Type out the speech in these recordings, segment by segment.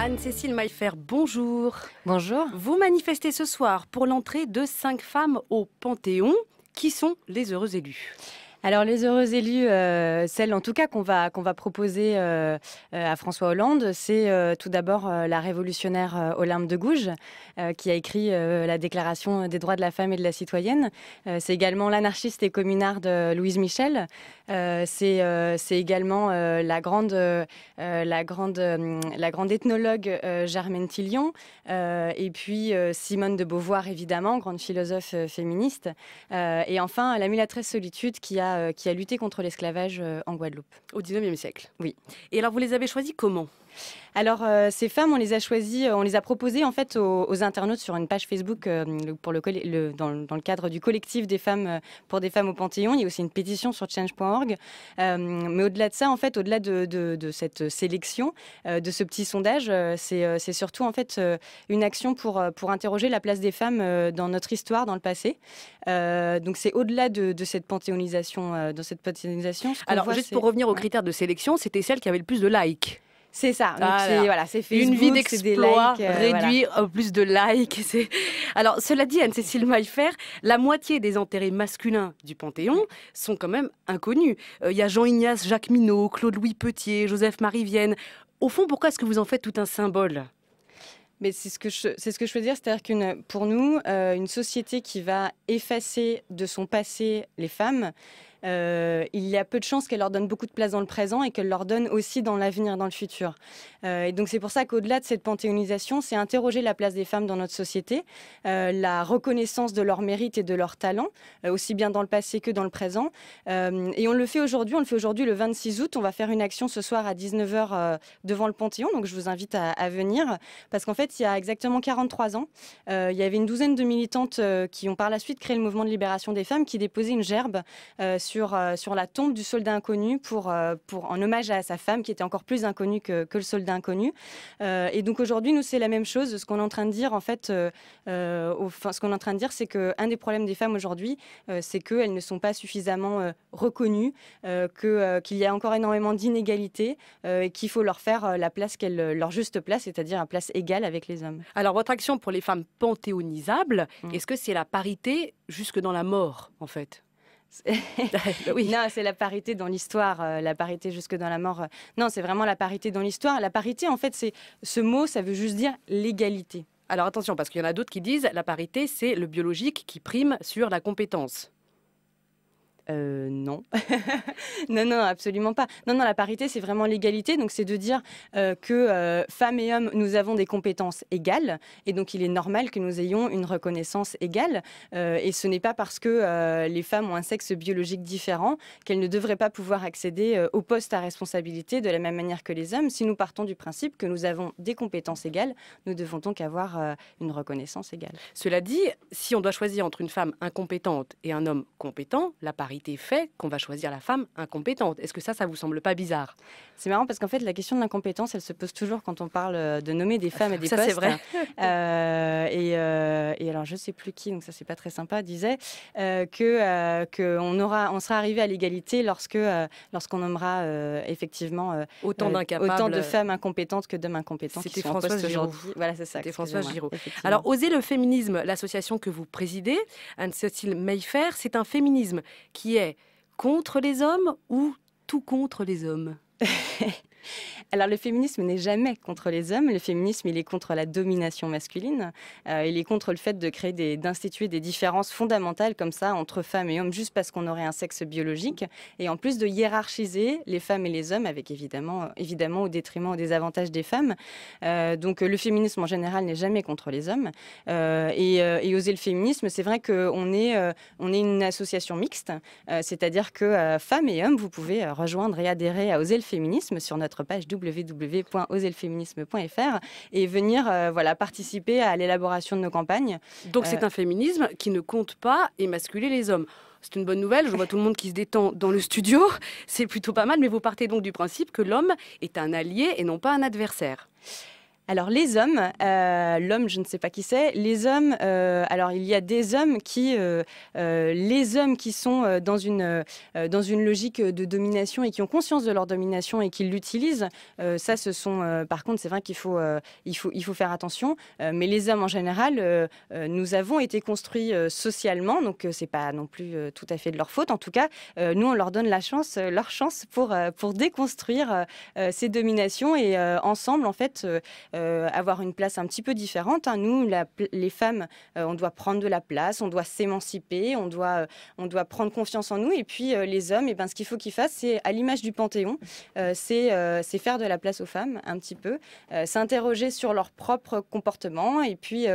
Anne-Cécile Maillefer, bonjour. Bonjour. Vous manifestez ce soir pour l'entrée de 5 femmes au Panthéon. Qui sont les heureux élus ? Alors les heureux élus, celle en tout cas qu'on va proposer à François Hollande, c'est tout d'abord la révolutionnaire Olympe de Gouges qui a écrit la Déclaration des droits de la femme et de la citoyenne. C'est également l'anarchiste et communarde Louise Michel. C'est également la grande ethnologue Germaine Tillion. Et puis Simone de Beauvoir, évidemment, grande philosophe féministe. Et enfin, la mulâtresse Solitude qui a lutté contre l'esclavage en Guadeloupe. Au 19e siècle. Oui. Et alors, vous les avez choisis comment ? Alors, ces femmes, on les a choisies, on les a proposées en fait aux internautes sur une page Facebook dans le cadre du collectif des femmes pour des femmes au Panthéon. Il y a aussi une pétition sur change.org. Mais au-delà de ça, en fait, au-delà de cette sélection, de ce petit sondage, c'est surtout en fait une action pour interroger la place des femmes dans notre histoire, dans le passé. Donc, c'est au-delà de cette panthéonisation. Alors, juste pour revenir aux critères de sélection, c'était celle qui avait le plus de likes. C'est ça. Donc c'est Facebook, une vie d'exploit réduit voilà. au plus de likes. Alors, cela dit, Anne-Cécile Maillefer, la moitié des enterrés masculins du Panthéon sont quand même inconnus. Il y a Jean-Ignace Jacqueminot, Claude-Louis Petier, Joseph-Marie Vienne. Au fond, pourquoi est-ce que vous en faites tout un symbole ? Mais c'est ce que je veux dire, c'est-à-dire pour nous, une société qui va effacer de son passé les femmes, il y a peu de chances qu'elle leur donne beaucoup de place dans le présent et qu'elle leur donne aussi dans l'avenir, dans le futur. Et donc c'est pour ça qu'au-delà de cette panthéonisation, c'est interroger la place des femmes dans notre société, la reconnaissance de leur mérite et de leur talent, aussi bien dans le passé que dans le présent. Et on le fait aujourd'hui le 26 août. On va faire une action ce soir à 19 h devant le Panthéon, donc je vous invite à venir, parce qu'en fait, il y a exactement 43 ans, il y avait une douzaine de militantes qui ont par la suite créé le mouvement de libération des femmes, qui déposaient une gerbe sur la tombe du soldat inconnu en hommage à sa femme qui était encore plus inconnue que le soldat inconnu. Et donc aujourd'hui, nous, c'est la même chose. Ce qu'on est en train de dire, en fait, ce qu'on est en train de dire, c'est qu'un des problèmes des femmes aujourd'hui, c'est qu'elles ne sont pas suffisamment reconnues, qu'il y a encore énormément d'inégalités et qu'il faut leur faire leur juste place, c'est-à-dire une place égale avec les hommes. Alors, votre action pour les femmes panthéonisables, est-ce que c'est la parité jusque dans la mort, en fait ? Oui. Non, c'est la parité dans l'histoire, la parité jusque dans la mort. Non, c'est vraiment la parité dans l'histoire. La parité, en fait, ce mot, ça veut juste dire l'égalité. Alors attention, parce qu'il y en a d'autres qui disent la parité, c'est le biologique qui prime sur la compétence. Non. non, absolument pas. Non, la parité, c'est vraiment l'égalité. Donc, c'est de dire que femmes et hommes, nous avons des compétences égales. Et donc, il est normal que nous ayons une reconnaissance égale. Et ce n'est pas parce que les femmes ont un sexe biologique différent qu'elles ne devraient pas pouvoir accéder au poste à responsabilité de la même manière que les hommes. Si nous partons du principe que nous avons des compétences égales, nous devons donc avoir une reconnaissance égale. Cela dit, si on doit choisir entre une femme incompétente et un homme compétent, la parité fait qu'on va choisir la femme incompétente. Est-ce que ça vous semble pas bizarre ? C'est marrant parce qu'en fait, la question de l'incompétence, elle se pose toujours quand on parle de nommer des femmes et des postes. Ça, c'est vrai. Et alors, je ne sais plus qui, donc ça, c'est pas très sympa, disait qu'on sera arrivé à l'égalité lorsqu'on nommera effectivement autant de femmes incompétentes que d'hommes incompétents. C'était Françoise Giraud. Voilà, c'est ça. C'était Françoise Giraud. Alors, Oser le féminisme, l'association que vous présidez, Anne-Cécile Maillefer, c'est un féminisme qui est contre les hommes ou tout contre les hommes ? Alors, le féminisme n'est jamais contre les hommes. Le féminisme, il est contre la domination masculine. Il est contre le fait d'instituer des différences fondamentales comme ça entre femmes et hommes juste parce qu'on aurait un sexe biologique. Et en plus de hiérarchiser les femmes et les hommes avec évidemment au détriment ou des avantages des femmes. Donc, le féminisme en général n'est jamais contre les hommes. Et Oser le féminisme, c'est vrai qu'on est une association mixte. C'est-à-dire que femmes et hommes, vous pouvez rejoindre et adhérer à Oser le féminisme sur notre page www.oserleféminisme.fr et venir participer à l'élaboration de nos campagnes. Donc c'est un féminisme qui ne compte pas émasculer les hommes. C'est une bonne nouvelle, je vois tout le monde qui se détend dans le studio, c'est plutôt pas mal, mais vous partez donc du principe que l'homme est un allié et non pas un adversaire. Alors les hommes, l'homme je ne sais pas qui c'est, les hommes, alors il y a des hommes les hommes qui sont dans une logique de domination et qui ont conscience de leur domination et qui l'utilisent, ça ce sont, par contre c'est vrai il faut faire attention, mais les hommes en général, nous avons été construits socialement, donc c'est pas non plus tout à fait de leur faute, en tout cas nous on leur donne leur chance pour déconstruire ces dominations et ensemble en fait avoir une place un petit peu différente. Hein. Nous, les femmes, on doit prendre de la place, on doit s'émanciper, on doit prendre confiance en nous. Et puis les hommes, et ben, ce qu'il faut qu'ils fassent, c'est à l'image du Panthéon, c'est faire de la place aux femmes un petit peu, s'interroger sur leur propre comportement et puis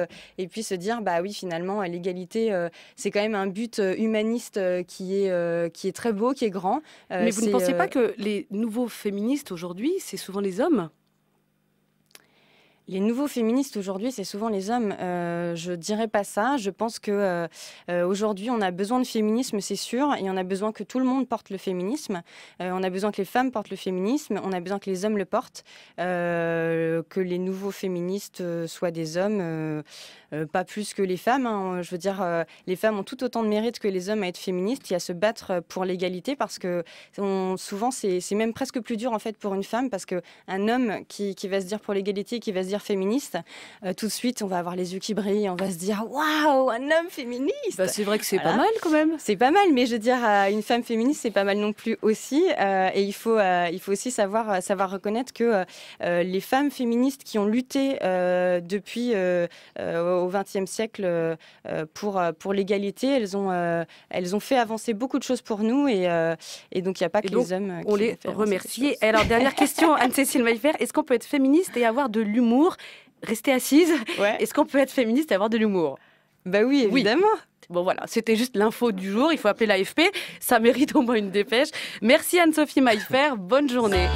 se dire, bah oui, finalement, l'égalité, c'est quand même un but humaniste qui est très beau, qui est grand. Mais vous ne pensez pas que les nouveaux féministes aujourd'hui, c'est souvent les hommes ? Les nouveaux féministes aujourd'hui, c'est souvent les hommes. Je dirais pas ça. Je pense que aujourd'hui, on a besoin de féminisme, c'est sûr, et on a besoin que tout le monde porte le féminisme. On a besoin que les femmes portent le féminisme. On a besoin que les hommes le portent. Que les nouveaux féministes soient des hommes, pas plus que les femmes. Hein. Je veux dire, les femmes ont tout autant de mérite que les hommes à être féministes et à se battre pour l'égalité, parce que souvent, c'est même presque plus dur en fait pour une femme, parce que un homme qui va se dire pour l'égalité, qui va se dire féministe, tout de suite on va avoir les yeux qui brillent, on va se dire waouh, un homme féministe. Bah, c'est vrai que c'est pas mal quand même. C'est pas mal, mais je veux dire une femme féministe c'est pas mal non plus aussi, et il faut aussi savoir reconnaître que les femmes féministes qui ont lutté depuis au XXe siècle pour l'égalité, elles ont fait avancer beaucoup de choses pour nous, et donc il n'y a pas que les hommes on les remercie. Alors dernière question, Anne-Cécile Maillefert, est-ce qu'on peut être féministe et avoir de l'humour? Rester assise, Est-ce qu'on peut être féministe et avoir de l'humour? Bah oui, évidemment. Oui. Bon voilà, c'était juste l'info du jour, il faut appeler l'AFP, ça mérite au moins une dépêche. Merci Anne-Sophie Maillefert, bonne journée.